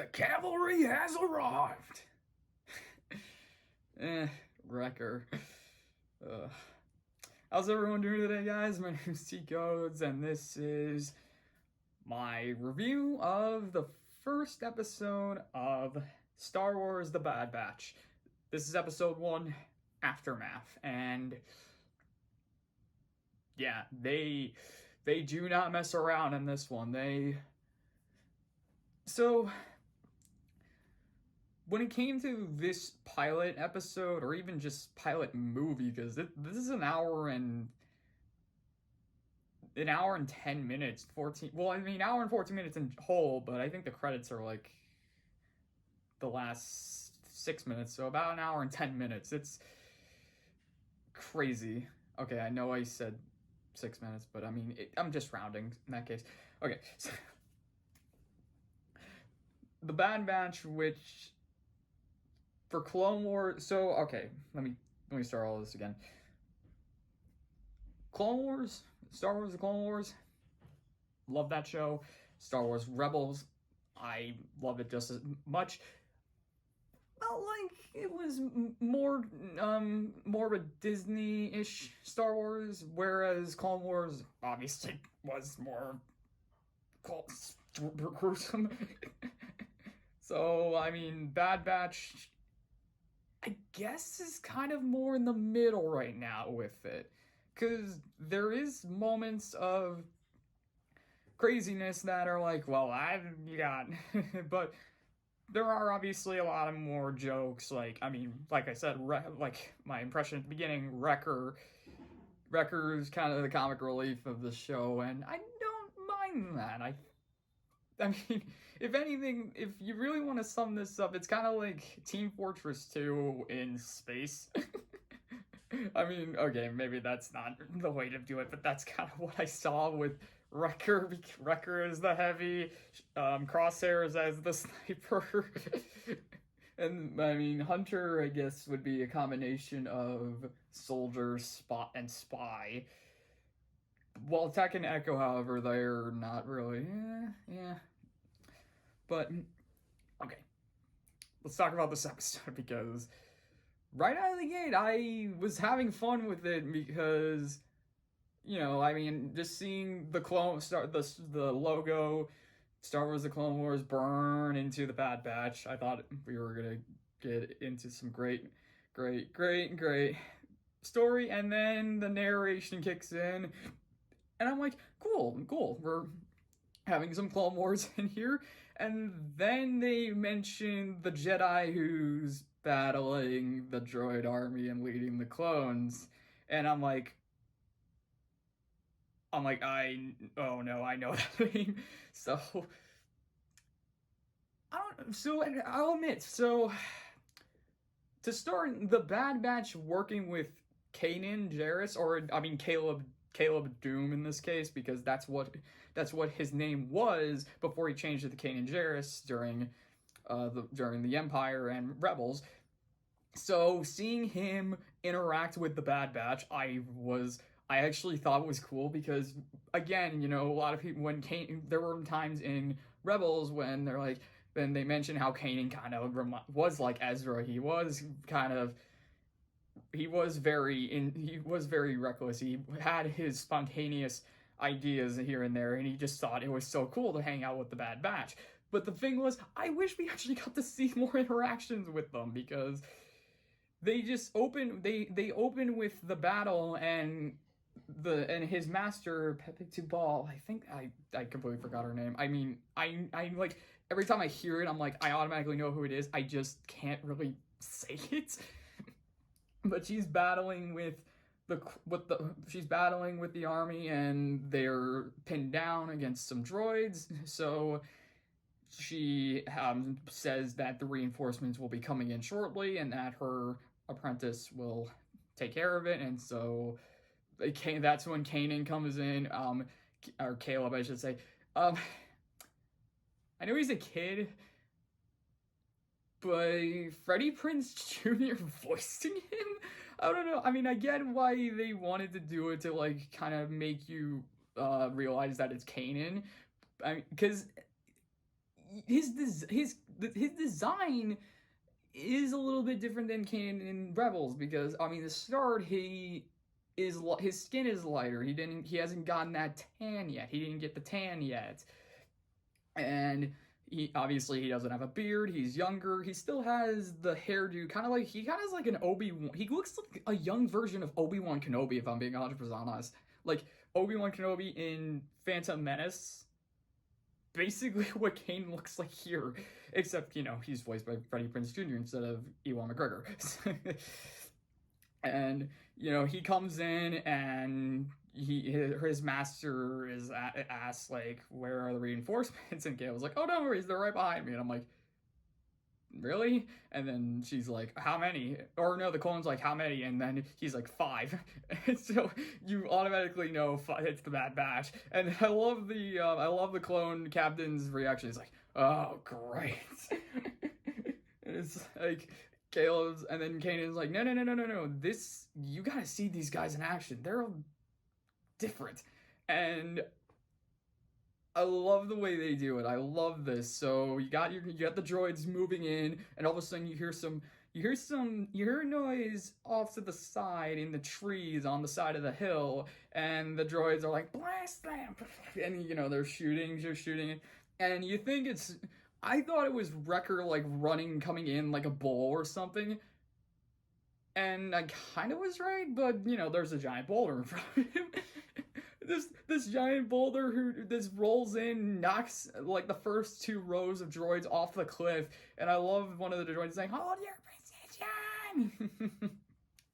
The cavalry has arrived. Wrecker. Ugh. How's everyone doing today, guys? My name is T Codes, and this is my review of the first episode of Star Wars: The Bad Batch. This is episode 1, Aftermath, and yeah, they do not mess around in this one. So when it came to this pilot episode, or even just pilot movie, because this is an hour and 10 minutes, 14. Well, I mean, hour and 14 minutes in whole, but I think the credits are like the last 6 minutes, so about an hour and 10 minutes. It's crazy. Okay, I know I said 6 minutes, but I mean, I'm just rounding in that case. Okay, so the Bad Batch, which for Clone Wars, so okay, let me start all this again. Clone Wars, Star Wars: The Clone Wars, love that show. Star Wars Rebels, I love it just as much. Felt like it was more of a Disney-ish Star Wars, whereas Clone Wars obviously was more gruesome. So I mean, Bad Batch, I guess, is kind of more in the middle right now with it, because there is moments of craziness that are like, well, you got, but there are obviously a lot of more jokes. Like, I mean, like I said, like my impression at the beginning, Wrecker is kind of the comic relief of the show, and I don't mind that. I mean, if anything, if you really want to sum this up, it's kind of like Team Fortress 2 in space. I mean, okay, maybe that's not the way to do it, but that's kind of what I saw with Wrecker. Wrecker is the heavy, Crosshairs as the sniper. And, I mean, Hunter, I guess, would be a combination of soldier, spot, and spy. While Tech and Echo, however, they're not really. Yeah. But, okay. Let's talk about this episode, because right out of the gate, I was having fun with it, because, you know, I mean, just seeing the logo, Star Wars: The Clone Wars, burn into the Bad Batch, I thought we were gonna get into some great story, and then the narration kicks in, and I'm like, cool, we're having some Clone Wars in here, and then they mention the Jedi who's battling the droid army and leading the clones, and I'm like, oh no, I know that name. So I'll admit, so to start, the Bad Batch working with Kanan Jarrus, or I mean Caleb Doom in this case, because that's what his name was before he changed it to Kanan Jarrus during the Empire and Rebels. So seeing him interact with the Bad Batch, I actually thought was cool, because, again, you know, a lot of people, there were times in Rebels when they're like, then they mention how Kanan kind of was like Ezra. He was very reckless. He had his spontaneous ideas here and there, and he just thought it was so cool to hang out with the Bad Batch. But the thing was, I wish we actually got to see more interactions with them, because they just they open with the battle, and his master, Pepe Tubal, I think I completely forgot her name. I mean, I like, every time I hear it, I'm like, I automatically know who it is. I just can't really say it. But she's battling with the army, and they're pinned down against some droids. So she says that the reinforcements will be coming in shortly, and that her apprentice will take care of it. And so that's when Kanan comes in, or Caleb, I should say. I know he's a kid, but Freddie Prinze Jr. voicing him? I don't know. I mean, I get why they wanted to do it, to, like, kind of make you realize that it's Kanan. I mean, because his design is a little bit different than Kanan in Rebels, because I mean, the start his skin is lighter. He hasn't gotten that tan yet. He didn't get the tan yet, and he doesn't have a beard. He's younger. He still has the hairdo, kind of like he kind of has like an Obi-Wan. He looks like a young version of Obi-Wan Kenobi, if I'm being 100% honest. Like Obi-Wan Kenobi in Phantom Menace, basically what Kane looks like here, except he's voiced by Freddie Prinze Jr. instead of Ewan McGregor. And he comes in and his master is asked like, where are the reinforcements? And Gail was like, oh, don't worry, they're right behind me. And I'm like, really? And then she's like, how many? Or no, the clone's like, how many? And then he's like, 5. And so you automatically know it's the Bad Batch. And I love the clone captain's reaction. He's like, oh, great. It's like Caleb's, and then Kanan's like, no, this, you gotta see these guys in action. They're different. And I love the way they do it. I love this. So you got the droids moving in, and all of a sudden you hear a noise off to the side in the trees on the side of the hill, and the droids are like, blast them, and they're shooting, and you think I thought it was Wrecker like coming in like a bull or something. And I kind of was right, but there's a giant boulder in front of him. This giant boulder who this rolls in, knocks like the first 2 rows of droids off the cliff, and I love one of the droids saying, hold your position.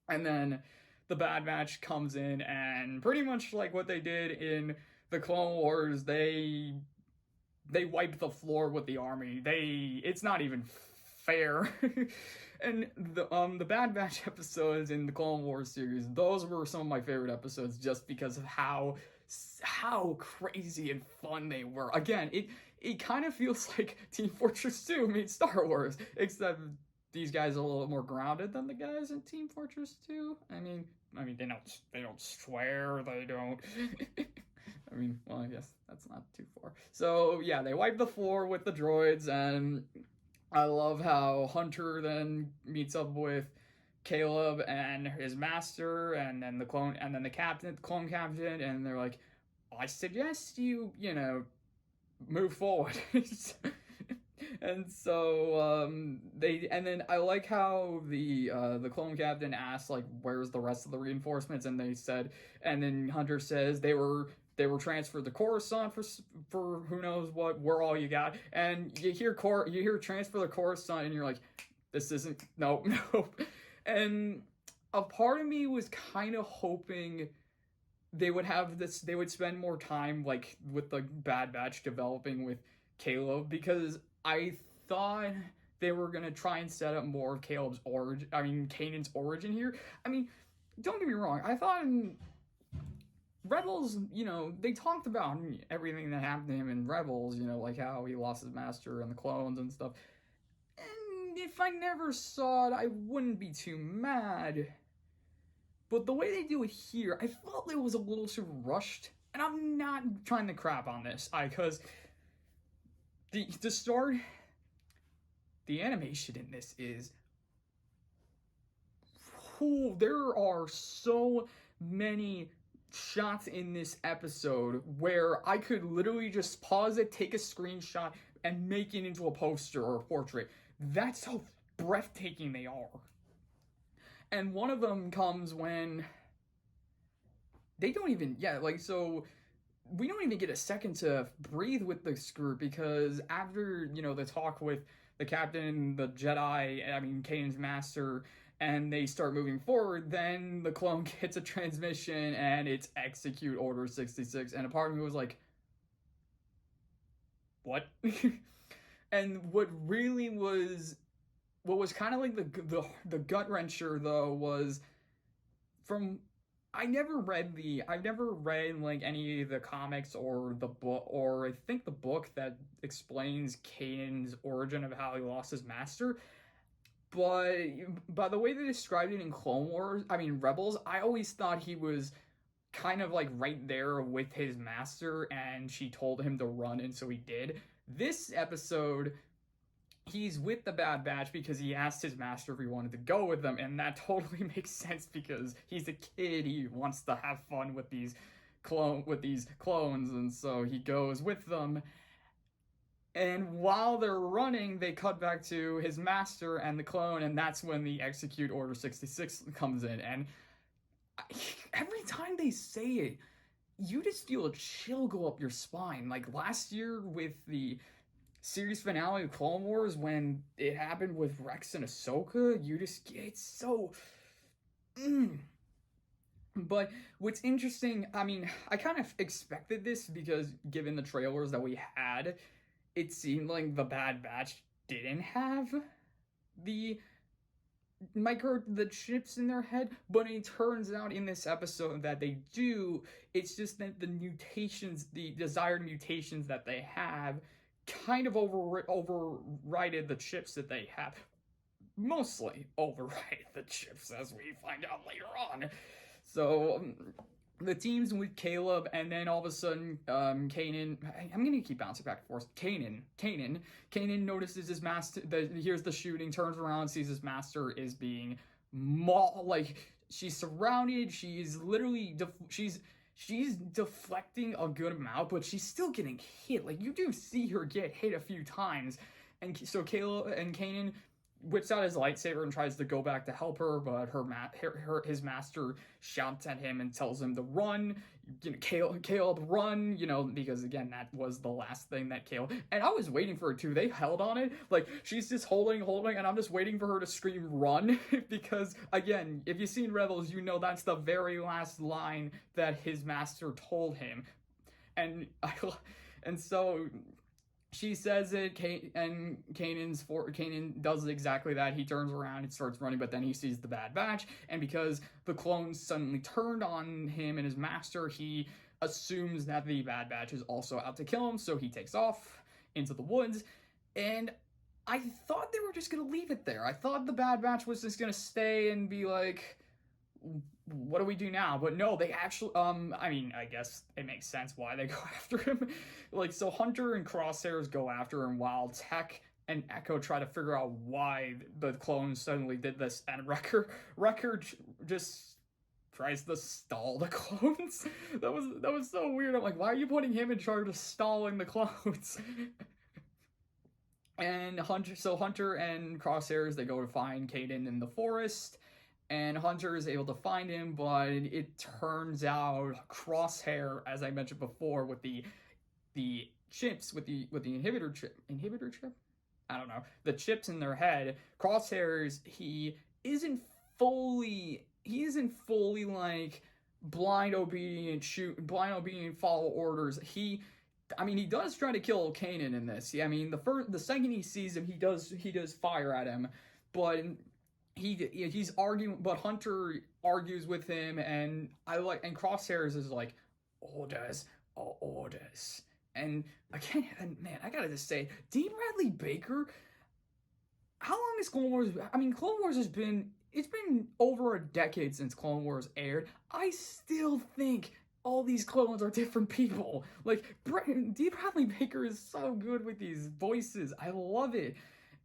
And then the Bad Batch comes in, and pretty much like what they did in the Clone Wars, they wiped the floor with the army. It's not even fair. And the Bad Batch episodes in the Clone Wars series, those were some of my favorite episodes just because of how crazy and fun they were. Again, it kind of feels like Team Fortress 2 meets Star Wars, except these guys are a little more grounded than the guys in Team Fortress 2. I mean they don't swear, they don't I mean, well, I guess that's not too far. So yeah, they wipe the floor with the droids, and I love how Hunter then meets up with Caleb and his master, and then the clone captain, and they're like, I suggest you move forward. And so then I like how the clone captain asked like, where's the rest of the reinforcements, and and then Hunter says they were transferred to Coruscant for who knows what. We're all you got. And you hear transfer to Coruscant, and you're like, this isn't, nope. And a part of me was kind of hoping they would spend more time like with the Bad Batch developing with Caleb, because I thought they were gonna try and set up more of Kanan's origin here. I mean, don't get me wrong, I thought in Rebels, they talked about everything that happened to him in Rebels, like how he lost his master and the clones and stuff. And if I never saw it, I wouldn't be too mad. But the way they do it here, I felt it was a little too rushed. And I'm not trying to crap on this, because the animation in this is, there are so many shots in this episode where I could literally just pause it, take a screenshot, and make it into a poster or a portrait. That's how breathtaking they are. And one of them comes when they don't even, so we don't even get a second to breathe with this group, because after, the talk with the captain, the Jedi, Kanan's master, and they start moving forward, then the clone gets a transmission, and it's execute Order 66, and a part of me was like, what? And what was kind of like the gut wrencher though was I've never read like any of the comics or the book, or I think the book that explains Kanan's origin of how he lost his master. But by the way they described it in Rebels, I always thought he was kind of like right there with his master, and she told him to run, and so he did. This episode, he's with the Bad Batch because he asked his master if he wanted to go with them, and that totally makes sense because he's a kid. He wants to have fun with these clones, and so he goes with them. And while they're running, they cut back to his master and the clone, and that's when the Execute Order 66 comes in. And every time they say it, you just feel a chill go up your spine. Like last year with the series finale of Clone Wars, when it happened with Rex and Ahsoka, it's so. But what's interesting, I mean, I kind of expected this because given the trailers that we had, it seemed like the Bad Batch didn't have the chips in their head, but it turns out in this episode that they do. It's just that the mutations, the desired mutations that they have, kind of overrided the chips that they have. Mostly overrided the chips, as we find out later on. So the team's with Caleb, and then all of a sudden, Kanan. I'm gonna keep bouncing back and forth. Kanan notices his master. Hears the shooting, turns around, sees his master is being mauled. Like she's surrounded. She's literally she's deflecting a good amount, but she's still getting hit. Like you do see her get hit a few times, and so Caleb and Kanan whips out his lightsaber and tries to go back to help her, but his master shouts at him and tells him to run. Caleb, run, because again, that was the last thing that Caleb. And I was waiting for it too. They held on it. Like, she's just holding, and I'm just waiting for her to scream run. Because, again, if you've seen Rebels, you know that's the very last line that his master told him. And so she says it, and Kanan does exactly that. He turns around and starts running, but then he sees the Bad Batch, and because the clones suddenly turned on him and his master, he assumes that the Bad Batch is also out to kill him, so he takes off into the woods, and I thought they were just going to leave it there. I thought the Bad Batch was just going to stay and be like, what do we do now? But no, they actually, I mean, I guess it makes sense why they go after him. Like, so Hunter and Crosshairs go after him while Tech and Echo try to figure out why the clones suddenly did this, and Wrecker just tries to stall the clones. That was so weird. I'm like, why are you putting him in charge of stalling the clones? And Hunter and Crosshairs, they go to find Kanan in the forest, and Hunter is able to find him, but it turns out Crosshair, as I mentioned before, with the chips, with the inhibitor chip, I don't know, the chips in their head, Crosshairs, he isn't fully like blind obedient, follow orders. He does try to kill Kanan in this. I mean, the second he sees him, he does fire at him, but he's arguing, but Hunter argues with him, and Crosshairs is like, orders are orders. And again, man, I gotta just say, D. Bradley Baker, how long has Clone Wars? I mean, Clone Wars it's been over a decade since Clone Wars aired. I still think all these clones are different people. Like, D. Bradley Baker is so good with these voices. I love it.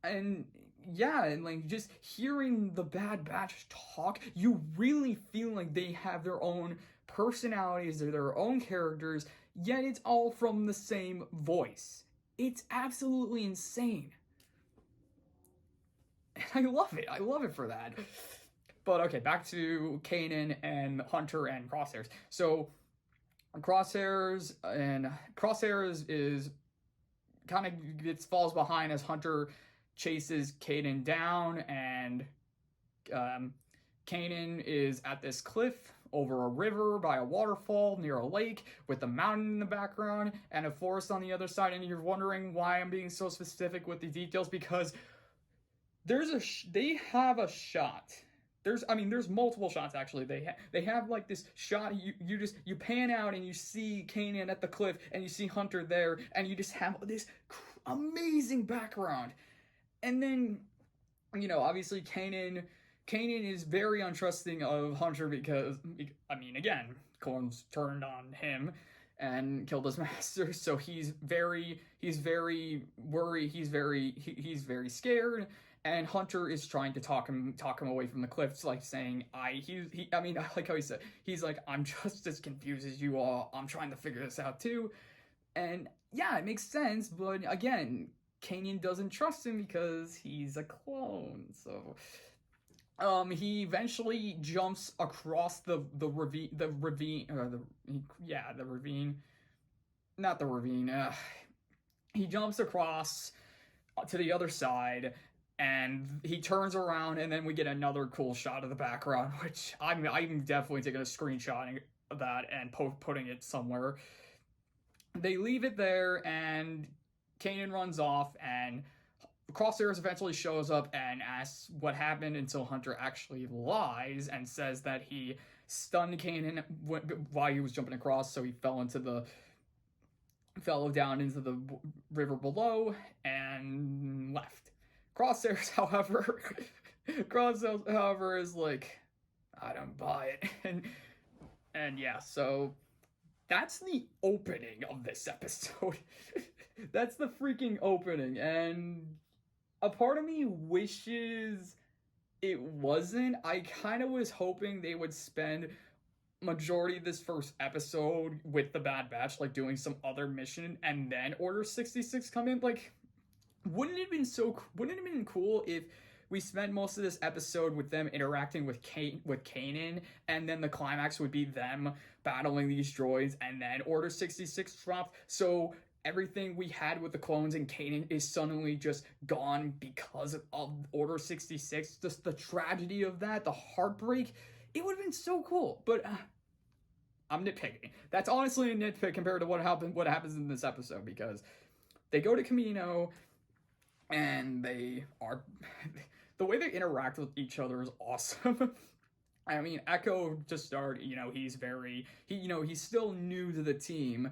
And yeah, and like just hearing the Bad Batch talk, you really feel like they have their own personalities, they're their own characters, yet it's all from the same voice. It's absolutely insane. And I love it for that. But okay, back to Kanan and Hunter and Crosshairs. So Crosshairs is kind of falls behind as Hunter chases Kanan down, and Kanan is at this cliff over a river by a waterfall near a lake with a mountain in the background and a forest on the other side. And you're wondering why I'm being so specific with the details, because they have a shot. There's multiple shots actually. They have like this shot. You pan out and you see Kanan at the cliff, and you see Hunter there, and you just have this amazing background. And then, obviously Kanan is very untrusting of Hunter because, again, clones turned on him. and killed his master. So he's very worried. He's very scared. And Hunter is trying to talk him away from the cliffs, like saying, I mean, I like how he said, he's like, I'm just as confused as you are. I'm trying to figure this out too. And yeah, it makes sense, but again, Kanan doesn't trust him because he's a clone. So he eventually jumps across the ravine, or the ravine, not the ravine. He jumps across to the other side, and he turns around, and then we get another cool shot of the background, which I'm definitely taking a screenshot of that and putting it somewhere. They leave it there, and Kanan runs off, and Crosshairs eventually shows up and asks what happened until Hunter actually lies and says that he stunned Kanan while he was jumping across, so he fell down into the river below and left. Crosshairs, however, is like, I don't buy it, and yeah, so that's the opening of this episode. That's the freaking opening, and a part of me wishes it wasn't. I kind of was hoping they would spend majority of this first episode with the Bad Batch, like doing some other mission, and then Order 66 come in. Like, wouldn't it have been cool if we spent most of this episode with them interacting with Kanan, and then the climax would be them battling these droids, and then Order 66 dropped. So everything we had with the clones and Kanan is suddenly just gone because of Order 66. Just the tragedy of that, the heartbreak. It would have been so cool, but I'm nitpicking. That's honestly a nitpick compared to what happens in this episode, because they go to Kamino, and they are the way they interact with each other is awesome. I mean, Echo to start, he's still new to the team,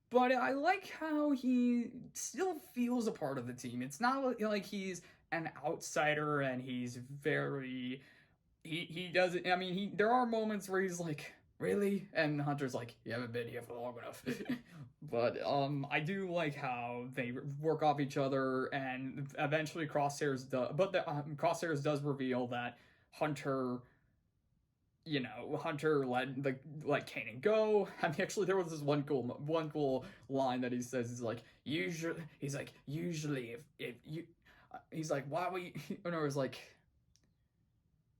but I like how he still feels a part of the team. It's not like he's an outsider and he's very he doesn't. I mean, there are moments where he's like, really? And Hunter's like, you haven't been here for long enough. But I do like how they work off each other, and eventually Crosshairs does reveal that Hunter let Kanan go. I mean, actually, there was this one cool line that he says. Usually if you, he's like, why would you? No, it's like,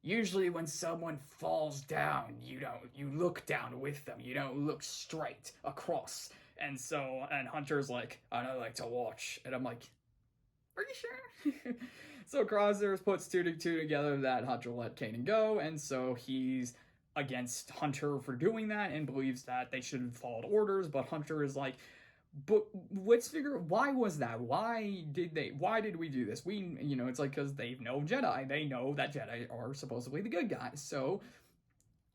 usually when someone falls down, you look down with them. You don't look straight across. And Hunter's like, I don't like to watch. And I'm like, are you sure? So Crosshairs puts two together that Hunter let Kanan go, and so he's against Hunter for doing that and believes that they should have followed orders, but Hunter is like, but let's figure out, why was that? Why did we do this? It's like, because they know Jedi. They know that Jedi are supposedly the good guys. So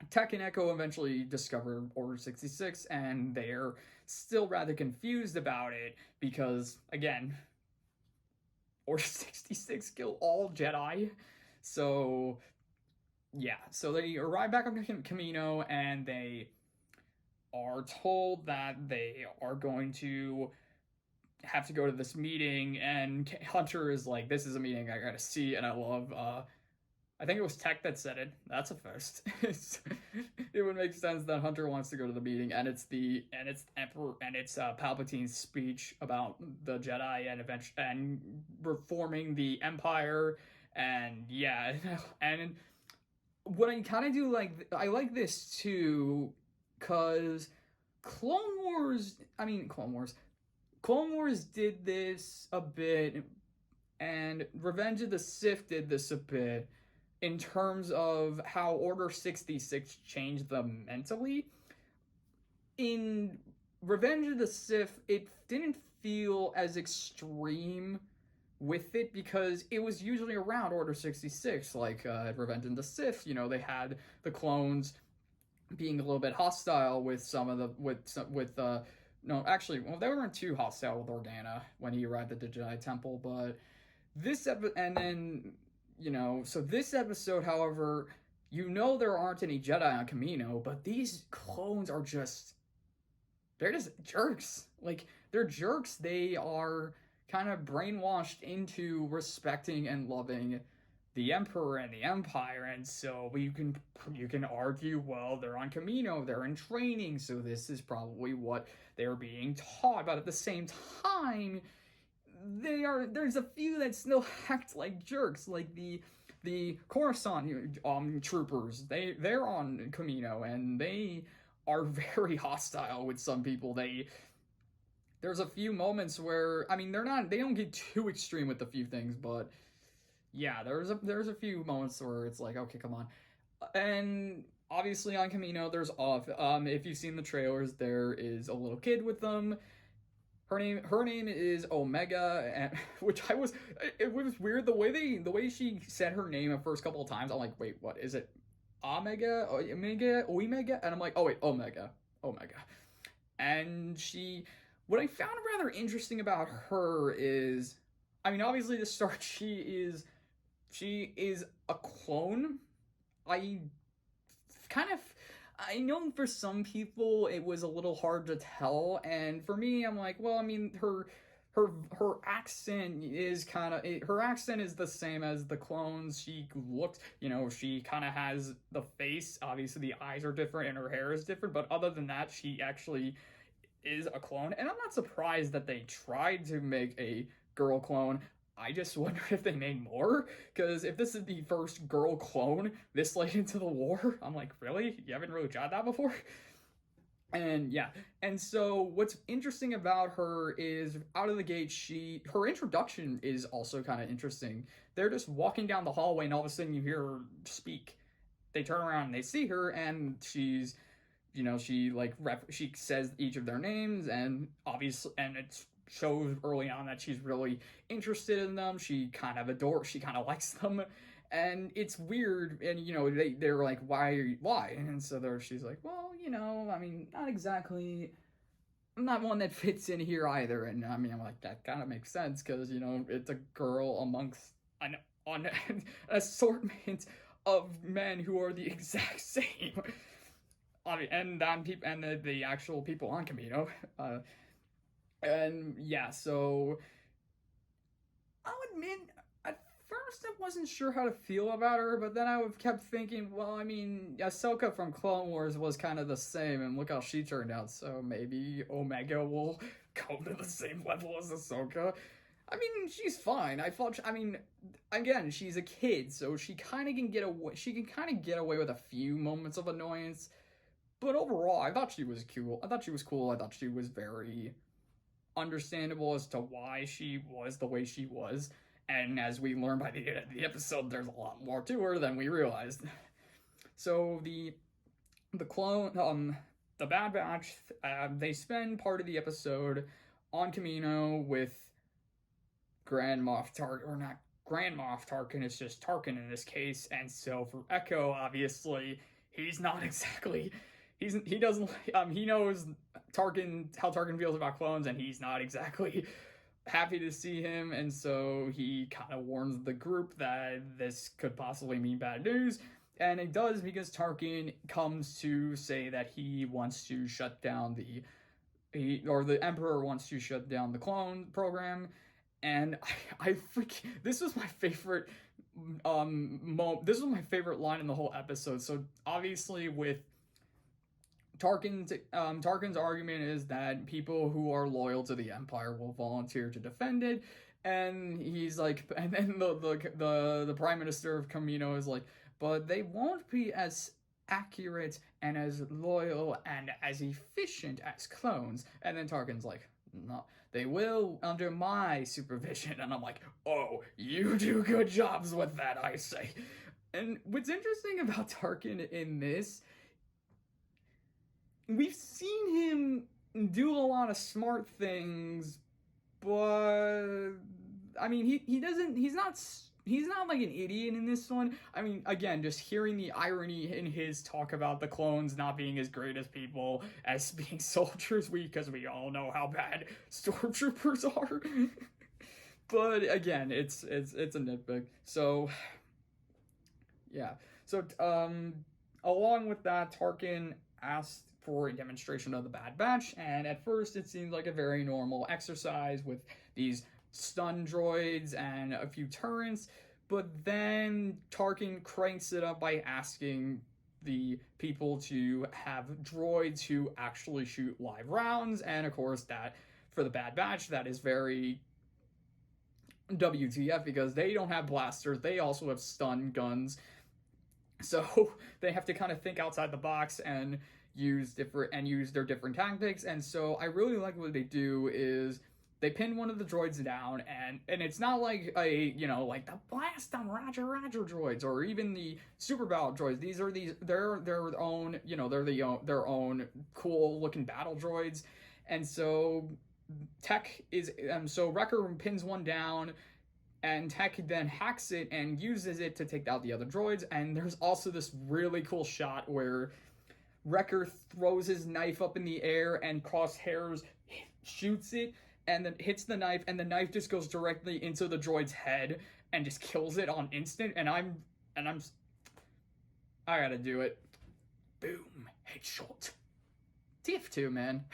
Tech and Echo eventually discover Order 66, and they're still rather confused about it because, again, Order 66 kill all Jedi. So, yeah. So they arrive back on Kamino, and they are told that they are going to have to go to this meeting, and Hunter is like, this is a meeting I gotta see, and I love, I think it was Tech that said it. That's a first. It would make sense that Hunter wants to go to the meeting, and it's Emperor, and it's Palpatine's speech about the Jedi and reforming the Empire, and yeah, and what I kind of do I like this too, cause Clone Wars did this a bit, and Revenge of the Sith did this a bit, in terms of how Order 66 changed them mentally. In Revenge of the Sith, it didn't feel as extreme with it because it was usually around Order 66, like Revenge of the Sith. They had the clones being a little bit hostile with some of the no, actually, well, they weren't too hostile with Organa when he arrived at the Jedi Temple, but this so this episode, however, there aren't any Jedi on Kamino, but these clones are just they're just jerks. Like, they're jerks. They are kind of brainwashed into respecting and loving the emperor and the empire, and so you can argue, well, they're on Camino, they're in training, so this is probably what they're being taught. But at the same time, there's a few that still act like jerks, like the Coruscant troopers. They're on Camino, and they are very hostile with some people. There's a few moments where, I mean, they don't get too extreme with a few things, but yeah, there's a few moments where it's like, okay, come on. And obviously on Camino there's off. If you've seen the trailers, there is a little kid with them. Her name is Omega, and which it was weird the way she said her name the first couple of times. I'm like, wait, what is it? Omega, and I'm like, oh wait, Omega. And what I found rather interesting about her is, I mean, obviously to start, she is a clone. I kind of I know for some people it was a little hard to tell, and for me, I'm like, well, I mean, her accent is her accent is the same as the clones. She looks, she kind of has the face. Obviously, the eyes are different and her hair is different, but other than that, she actually is a clone. And I'm not surprised that they tried to make a girl clone. I just wonder if they made more, because if this is the first girl clone this late into the war, I'm like, really? You haven't really tried that before? And yeah, and so what's interesting about her is out of the gate, her introduction is also kind of interesting. They're just walking down the hallway, and all of a sudden you hear her speak. They turn around and they see her, and she says each of their names, and obviously, and it shows early on that she's really interested in them. She kind of likes them, and it's weird. And they're like, why? And so she's like, well, I mean, not exactly. I'm not one that fits in here either. And I mean, I'm like, that kind of makes sense, because it's a girl amongst an assortment of men who are the exact same. I mean, and the actual people on Camino. And yeah, so I'll admit, at first I wasn't sure how to feel about her, but then I kept thinking, well, I mean, Ahsoka from Clone Wars was kind of the same, and look how she turned out, so maybe Omega will come to the same level as Ahsoka. I mean, she's fine. Again, she's a kid, so she kind of can get away. She can kind of get away with a few moments of annoyance, but overall, I thought she was cool. I thought she was very understandable as to why she was the way she was. And as we learned by the end of the episode, there's a lot more to her than we realized. So the Bad Batch, they spend part of the episode on Camino with Grand Moff Tarkin, or not Grand Moff Tarkin, it's just Tarkin in this case. And so for Echo, obviously, he's not exactly. He knows how Tarkin feels about clones, and he's not exactly happy to see him, and so he kind of warns the group that this could possibly mean bad news, and it does, because Tarkin comes to say that he wants to shut down the Emperor wants to shut down the clone program, and this was my favorite this was my favorite line in the whole episode. So obviously with Tarkin's argument is that people who are loyal to the Empire will volunteer to defend it, and he's like, and then the Prime Minister of Camino is like, but they won't be as accurate and as loyal and as efficient as clones. And then Tarkin's like, no, they will under my supervision. And I'm like, oh, you do good jobs with that, I say. And what's interesting about Tarkin in this, we've seen him do a lot of smart things, but I mean, he's not like an idiot in this one. I mean, again, just hearing the irony in his talk about the clones not being as great as people, as being soldiers, because we all know how bad stormtroopers are. But again, it's a nitpick. So yeah. So along with that, Tarkin asked for a demonstration of the Bad Batch, and at first it seems like a very normal exercise with these stun droids and a few turrets, but then Tarkin cranks it up by asking the people to have droids who actually shoot live rounds, and of course that for the Bad Batch that is very WTF because they don't have blasters, they also have stun guns, so they have to kind of think outside the box and use their different tactics. And so I really like what they do is they pin one of the droids down, and it's not like a, like the blast on Roger droids or even the super battle droids. They're their own, their own cool looking battle droids. And so so Wrecker pins one down, and Tech then hacks it and uses it to take out the other droids. And there's also this really cool shot where Wrecker throws his knife up in the air and Crosshairs shoots it and then hits the knife, and the knife just goes directly into the droid's head and just kills it on instant. And I gotta do it. Boom, headshot. TF2, man.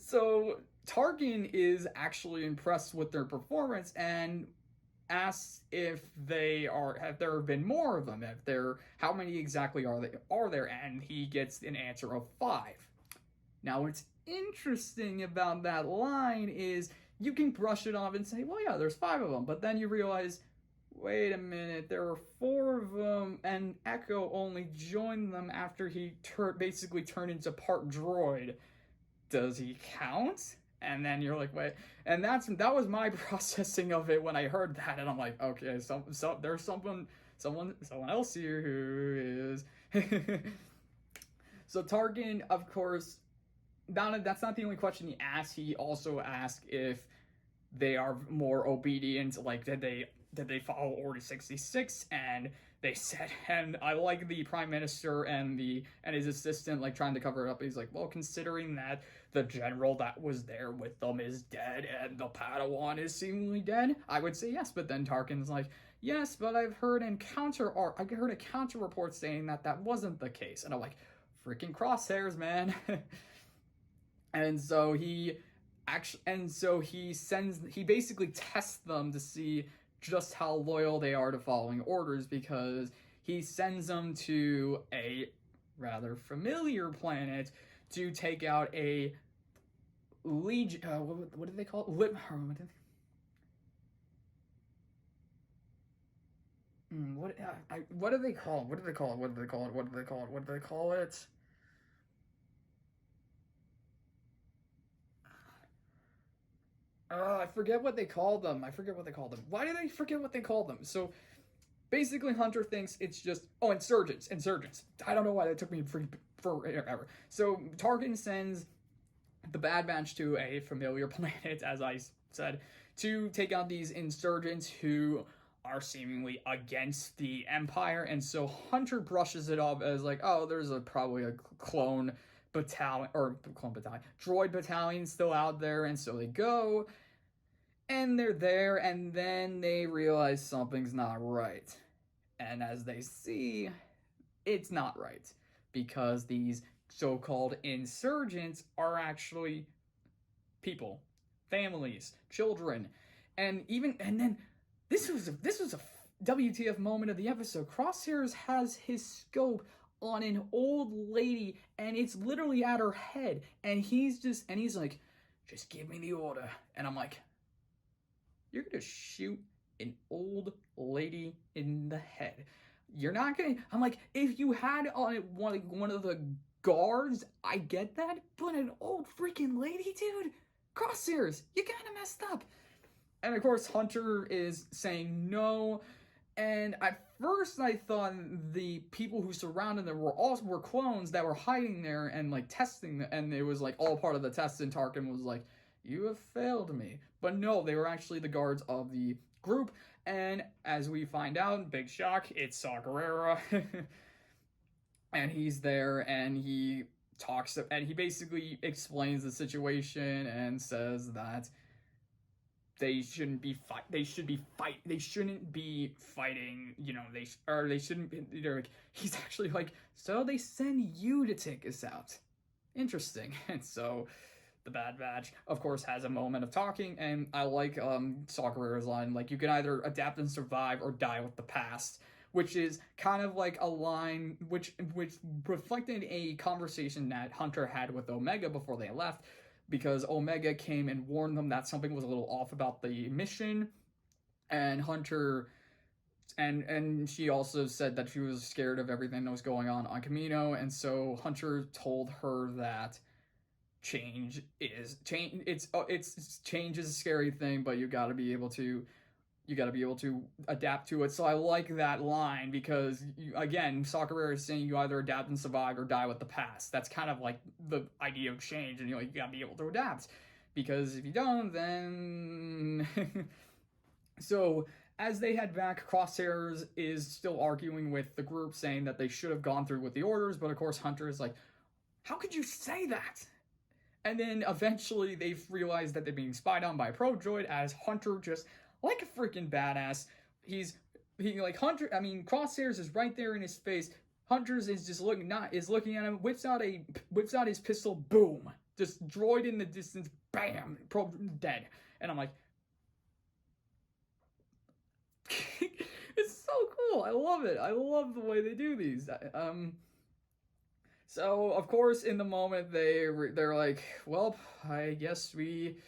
So Tarkin is actually impressed with their performance and asks if have there been more of them, how many exactly are there, and he gets an answer of 5. Now what's interesting about that line is you can brush it off and say, well, yeah, there's 5 of them, but then you realize, wait a minute, there were 4 of them, and Echo only joined them after he basically turned into part droid. Does he count? And then you're like, wait, and that was my processing of it when I heard that, and I'm like, okay, so there's someone else here who is. So Tarkin, of course, that's not the only question he asked. He also asked if they are more obedient, like did they follow Order 66, and they said, and I like the Prime Minister and his assistant like trying to cover it up. He's like, well, considering that the general that was there with them is dead and the Padawan is seemingly dead, I would say yes. But then Tarkin's like, yes, but I've heard a counter report saying that wasn't the case. And I'm like, freaking Crosshairs, man. And so he basically tests them to see just how loyal they are to following orders, because he sends them to a rather familiar planet to take out a legion. What do they call it? What do they call it? I forget what they called them. Why did I forget what they called them? So basically, Hunter thinks it's just insurgents. I don't know why that took me forever. So Tarkin sends the Bad Batch to a familiar planet, as I said, to take out these insurgents who are seemingly against the Empire. And so Hunter brushes it off as like, oh, there's probably a droid battalion still out there. And so they go, and they're there, and then they realize something's not right. And as they see, it's not right, because these so-called insurgents are actually people, families, children, and then this was a WTF moment of the episode. Crosshairs has his scope on an old lady, and it's literally at her head, and he's like, just give me the order. And I'm like, you're gonna shoot an old lady in the head? You're not gonna. I'm like, if you had on one of the guards, I get that, but an old freaking lady, dude, Crosshairs, you kinda messed up. And of course, Hunter is saying no. And at first, I thought the people who surrounded them were clones that were hiding there and like testing, and it was like all part of the test. And Tarkin was like, "You have failed me." But no, they were actually the guards of the group. And as we find out, big shock, it's Saw Gerrera. And he's there, and he talks, and he basically explains the situation and says that they shouldn't be fighting, you know, they shouldn't be, you know, like, he's actually like, so they send you to take us out. Interesting. And so the Bad Batch, of course, has a moment of talking, and I like Sakura's line, like, you can either adapt and survive or die with the past, which is kind of like a line which reflected a conversation that Hunter had with Omega before they left, because Omega came and warned them that something was a little off about the mission, and Hunter and she also said that she was scared of everything that was going on Kamino, and so Hunter told her that change is change. It's change is a scary thing, but you got to be able to adapt to it. So I like that line because again, Sakura is saying you either adapt and survive or die with the past. That's kind of like the idea of change, and you got to be able to adapt, because if you don't, then so as they head back, Crosshairs is still arguing with the group, saying that they should have gone through with the orders, but of course Hunter is like, how could you say that? And then eventually they've realized that they're being spied on by a pro droid, as Hunter, just like a freaking badass, Crosshairs is right there in his face. Hunter's is just looking at him, whips out his pistol, boom, just droid in the distance, bam, pro dead. And I'm like, it's so cool. I love it. I love the way they do these. So, of course, in the moment, they're like, well, I guess we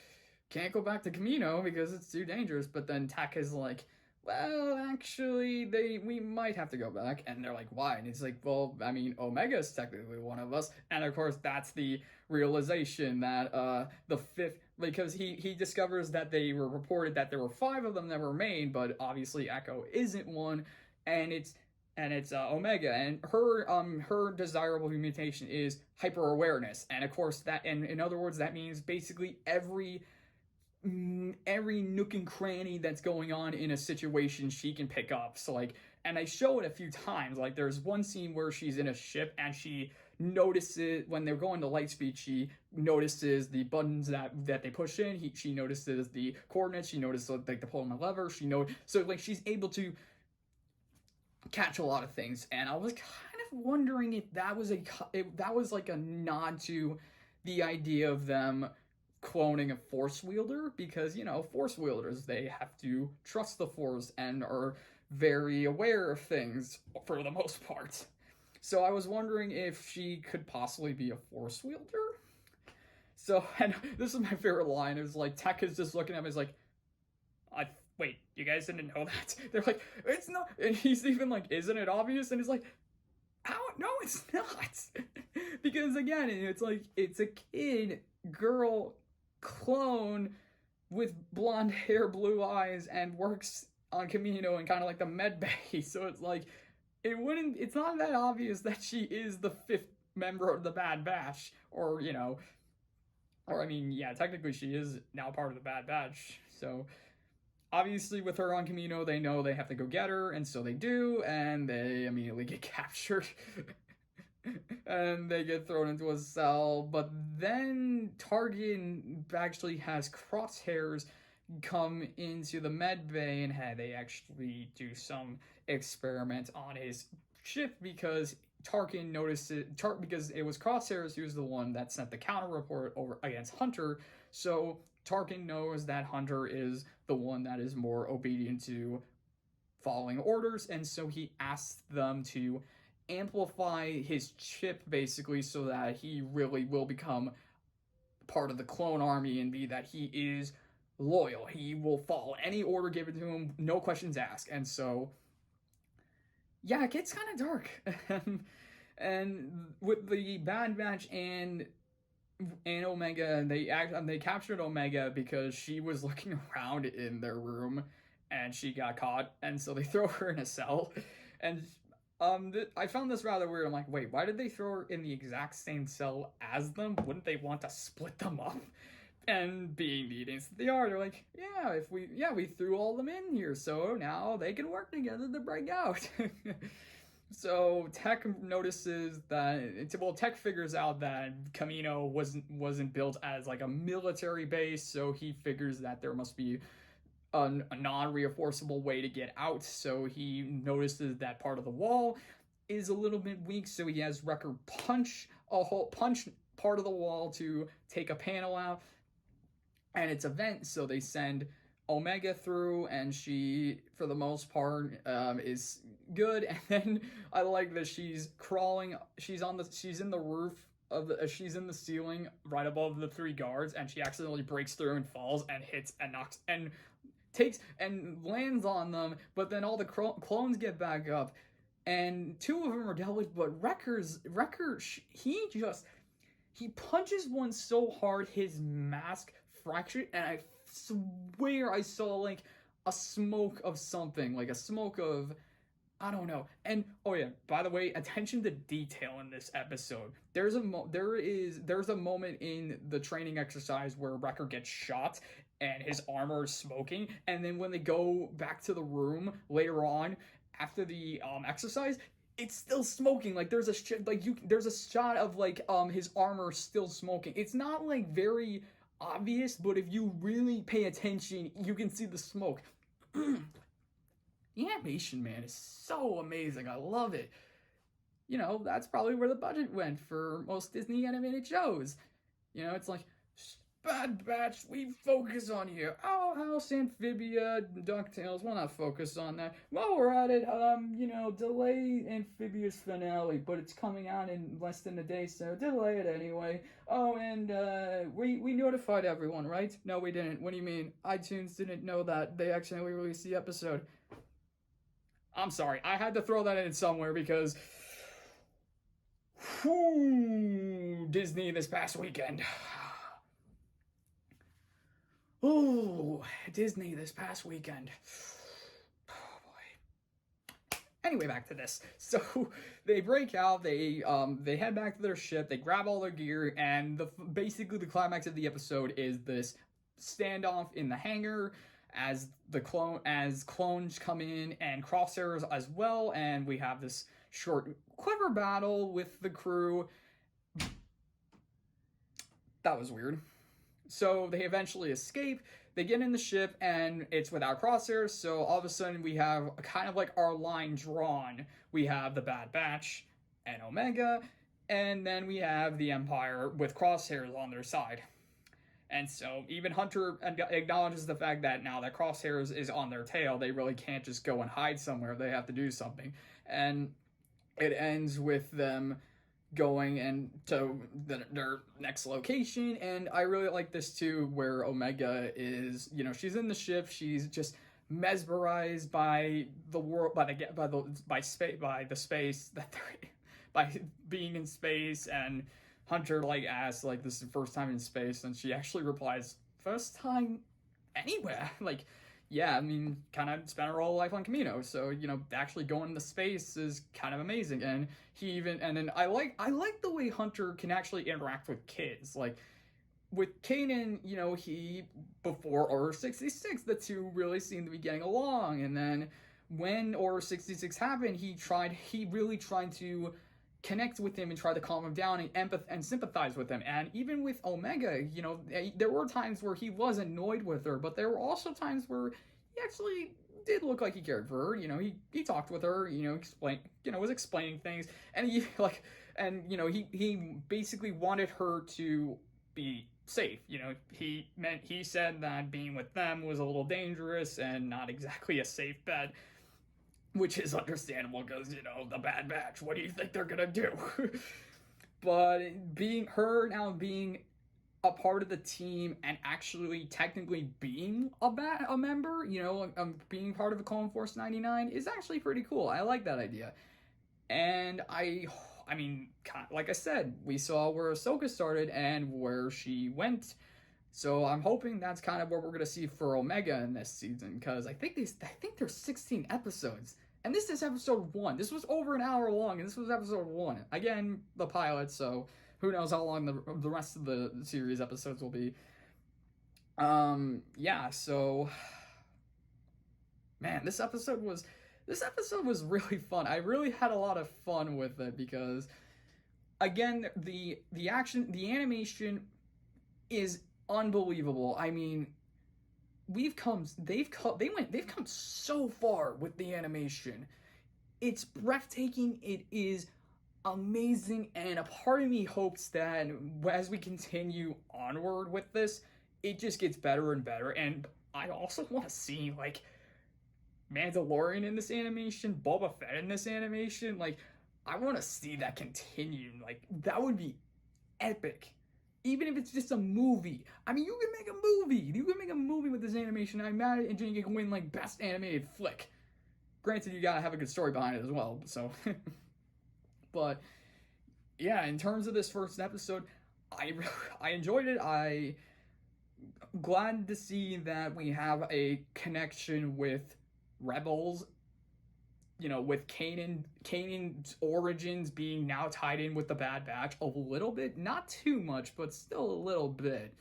can't go back to Kamino because it's too dangerous. But then Tak is like, well, actually, we might have to go back. And they're like, why? And he's like, well, I mean, Omega is technically one of us. And, of course, that's the realization that the fifth, because he discovers that they were reported that there were 5 of them that were made, but obviously Echo isn't one. And it's Omega, and her desirable mutation is hyper awareness, and of course that, and in other words, that means basically every nook and cranny that's going on in a situation she can pick up. So like, and I show it a few times. Like there's one scene where she's in a ship and she notices when they're going to light speed, she notices the buttons that they push in. She notices the coordinates. She notices like the pull on the lever. So like she's able to catch a lot of things, and I was kind of wondering if that was like a nod to the idea of them cloning a force wielder, because you know, force wielders, they have to trust the force and are very aware of things for the most part. So I was wondering if she could possibly be a force wielder. So, and this is my favorite line, is like Tak is just looking at him, is like, wait, you guys didn't know that? They're like, it's not, and he's even like, isn't it obvious? And he's like, how? No, it's not. Because again, it's like, it's a kid, girl, clone with blonde hair, blue eyes, and works on Kamino and kind of like the med bay. So it's like, it's not that obvious that she is the 5th member of the Bad Batch, or, you know, or I mean, yeah, technically she is now part of the Bad Batch. So obviously, with her on Kamino, they know they have to go get her, and so they do, and they immediately get captured. And they get thrown into a cell, but then Tarkin actually has Crosshairs come into the med bay, and they actually do some experiment on his ship, because Tarkin noticed it, because it was Crosshairs who was the one that sent the counter report over against Hunter, so Tarkin knows that Hunter is the one that is more obedient to following orders, and so he asks them to amplify his chip, basically, so that he really will become part of the clone army and be that he is loyal. He will follow any order given to him, no questions asked. And so, yeah, it gets kind of dark. And with the Bad Batch and Omega, they captured Omega because she was looking around in their room and she got caught, and so they throw her in a cell. And I found this rather weird. I'm like, wait, why did they throw her in the exact same cell as them? Wouldn't they want to split them up? And being the idiots that they are, they're like, we threw all them in here, so now they can work together to break out. So Tech notices that Tech figures out that Camino wasn't built as like a military base, so he figures that there must be a non-reinforceable way to get out. So he notices that part of the wall is a little bit weak, so he has Wrecker punch part of the wall to take a panel out, and it's a vent. So they send Omega through, and she, for the most part, is good. And then I like that she's crawling. She's in the roof of the. She's in the ceiling right above the three guards, and she accidentally breaks through and falls and hits and knocks and takes and lands on them. But then all the clones get back up, and two of them are dealt with. But Wrecker, he punches one so hard his mask fractured, and I swear I saw like a smoke of something, like a smoke of, I don't know. And oh yeah, by the way, attention to detail in this episode. There's a moment in the training exercise where Wrecker gets shot and his armor is smoking, and then when they go back to the room later on after the exercise, it's still smoking. Like there's a shot of like his armor still smoking. It's not like very obvious, but if you really pay attention, you can see the smoke. The animation, man, is so amazing. I love it. You know, that's probably where the budget went for most Disney animated shows. You know, it's like, Bad Batch, we focus on you. Owl House, Amphibia, DuckTales, we'll not focus on that. While we're at it, delay Amphibia's finale, but it's coming out in less than a day, so delay it anyway. Oh, and, we notified everyone, right? No, we didn't. What do you mean? iTunes didn't know that they accidentally released the episode. I'm sorry, I had to throw that in somewhere because... Disney this past weekend. Oh, Disney this past weekend. Oh boy. Anyway, back to this. So they break out. They head back to their ship. They grab all their gear, and basically the climax of the episode is this standoff in the hangar as clones come in and crosshairs as well, and we have this short, clever battle with the crew. That was weird. So they eventually escape. They get in the ship, and it's without crosshairs. So all of a sudden, we have kind of like our line drawn. We have the Bad Batch and Omega, and then we have the Empire with crosshairs on their side. And so even Hunter acknowledges the fact that now that crosshairs is on their tail, they really can't just go and hide somewhere. They have to do something. And it ends with them going and to their next location, and I really like this too, where Omega is, she's in the ship, she's just mesmerized by the world, by the space that they're by being in space, and Hunter asks this is the first time in space, and she actually replies, first time anywhere. Yeah, I mean, kind of spent her whole life on Camino, so actually going to space is kind of amazing. And then I like the way Hunter can actually interact with kids. With Kanan, he before Order 66, the two really seemed to be getting along, and then when Order 66 happened, he really tried to connect with him and try to calm him down and sympathize with him. And even with Omega, there were times where he was annoyed with her, but there were also times where he actually did look like he cared for her. He talked with her, was explaining things, and he basically wanted her to be safe. He said that being with them was a little dangerous and not exactly a safe bet. Which is understandable because, the Bad Batch, what do you think they're gonna do? But being a part of the team and actually technically being a member, being part of a Clone Force 99 is actually pretty cool. I like that idea. And I mean, like I said, we saw where Ahsoka started and where she went. So I'm hoping that's kind of what we're gonna see for Omega in this season, because I think there's 16 episodes, and this is episode 1. This was over an hour long, and this was episode 1. Again, the pilot, so who knows how long the rest of the series episodes will be. Yeah. So, man, this episode was this episode was really fun. I really had a lot of fun with it because, again, the action, the animation is unbelievable. I mean, they've come so far with the animation. It's breathtaking. It is amazing, and a part of me hopes that as we continue onward with this, it just gets better and better. And I also want to see like Mandalorian in this animation, Boba Fett in this animation. Like, I want to see that continue. Like, that would be epic. Even if it's just a movie. I mean, you can make a movie. You can make a movie with this animation. I imagine you can win like best animated flick. Granted, you gotta have a good story behind it as well. So, but yeah, in terms of this first episode, I enjoyed it. I glad to see that we have a connection with Rebels. You know, with Kanan's origins being now tied in with the Bad Batch a little bit, not too much, but still a little bit,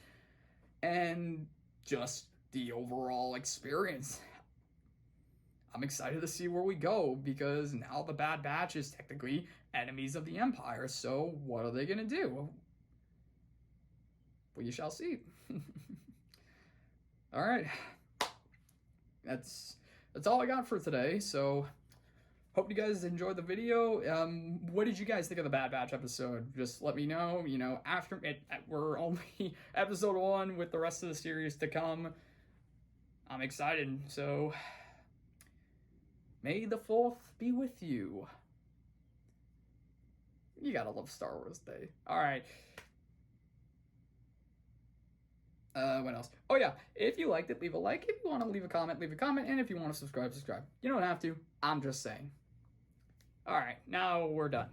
and just the overall experience. I'm excited to see where we go because now the Bad Batch is technically enemies of the Empire. So what are they gonna do? We shall see. All right, that's all I got for today. So. Hope you guys enjoyed the video. What did you guys think of the Bad Batch episode? Just let me know. You know, after it, we're only episode 1 with the rest of the series to come. I'm excited. So, may the 4th be with you. You gotta love Star Wars Day. All right. What else? Oh yeah, if you liked it, leave a like. If you want to leave a comment, leave a comment. And if you want to subscribe, subscribe. You don't have to. I'm just saying. All right, now we're done.